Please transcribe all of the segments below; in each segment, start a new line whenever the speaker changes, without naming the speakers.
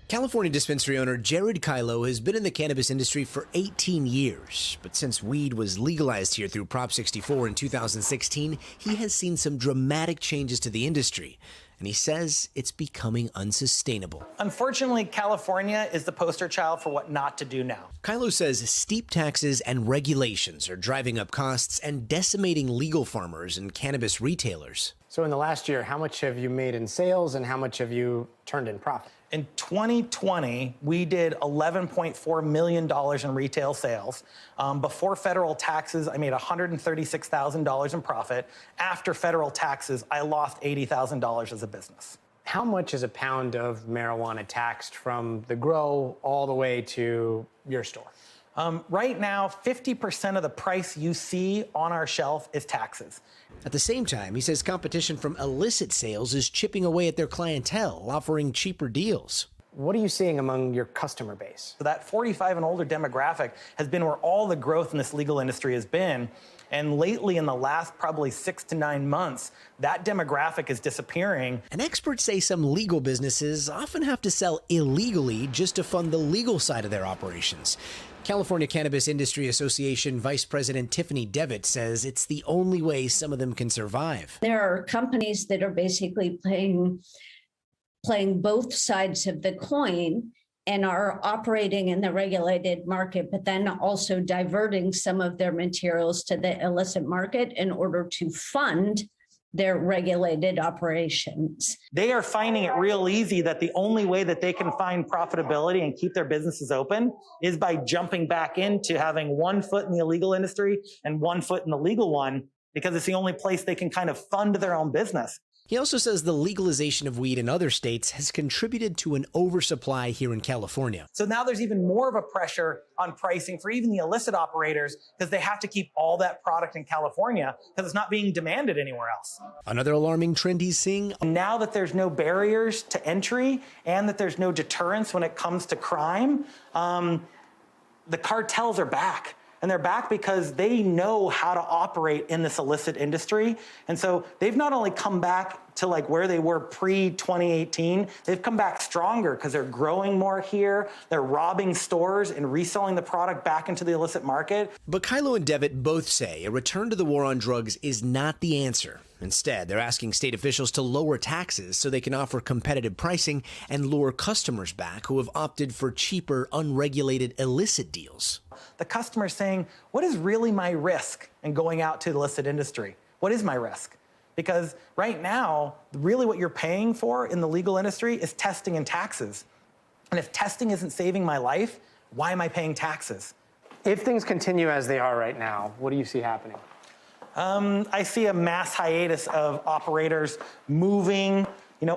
California dispensary owner Jared Kylo has been in the cannabis industry for 18 years. But since weed was legalized here through Prop 64 in 2016, he has seen some dramatic changes to the industry. And he says it's becoming unsustainable.
Unfortunately, California is the poster child for what not to do now.
Kylo says steep taxes and regulations are driving up costs and decimating legal farmers and cannabis retailers.
So in the last year, how much have you made in sales and how much have you turned in profit?
In 2020, we did $11.4 million in retail sales. Before federal taxes, I made $136,000 in profit. After federal taxes, I lost $80,000 as a business.
How much is a pound of marijuana taxed from the grow all the way to your store?
Right now, 50% of the price you see on our shelf is taxes.
At the same time, he says competition from illicit sales is chipping away at their clientele, offering cheaper deals.
What are you seeing among your customer base?
So that 45 and older demographic has been where all the growth in this legal industry has been. And lately, in the last probably 6 to 9 months, that demographic is disappearing.
And experts say some legal businesses often have to sell illegally just to fund the legal side of their operations. California Cannabis Industry Association Vice President Tiffany Devitt says it's the only way some of them can survive.
There are companies that are basically playing both sides of the coin and are operating in the regulated market, but then also diverting some of their materials to the illicit market in order to fund their regulated operations.
They are finding it real easy that the only way that they can find profitability and keep their businesses open is by jumping back into having 1 foot in the illegal industry and 1 foot in the legal one, because it's the only place they can kind of fund their own business.
He also says the legalization of weed in other states has contributed to an oversupply here in California.
So now there's even more of a pressure on pricing for even the illicit operators because they have to keep all that product in California because it's not being demanded anywhere else.
Another alarming trend he's seeing.
Now that there's no barriers to entry and that there's no deterrence when it comes to crime, the cartels are back. And they're back because they know how to operate in this illicit industry. And so they've not only come back to like where they were pre-2018, they've come back stronger because they're growing more here. They're robbing stores and reselling the product back into the illicit market.
But Kylo and Devitt both say a return to the war on drugs is not the answer. Instead, they're asking state officials to lower taxes so they can offer competitive pricing and lure customers back who have opted for cheaper, unregulated, illicit deals.
The customer's saying, what is really my risk in going out to the illicit industry? What is my risk? Because right now, really what you're paying for in the legal industry is testing and taxes. And if testing isn't saving my life, why am I paying taxes?
If things continue as they are right now, what do you see happening?
I see a mass hiatus of operators moving,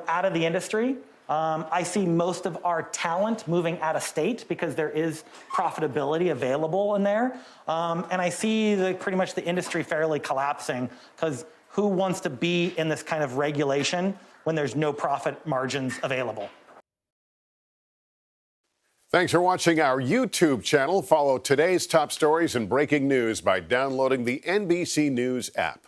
out of the industry. I see most of our talent moving out of state because there is profitability available in there. And I see pretty much the industry fairly collapsing because who wants to be in this kind of regulation when there's no profit margins available?
Thanks for watching our YouTube channel. Follow today's top stories and breaking news by downloading the NBC News app.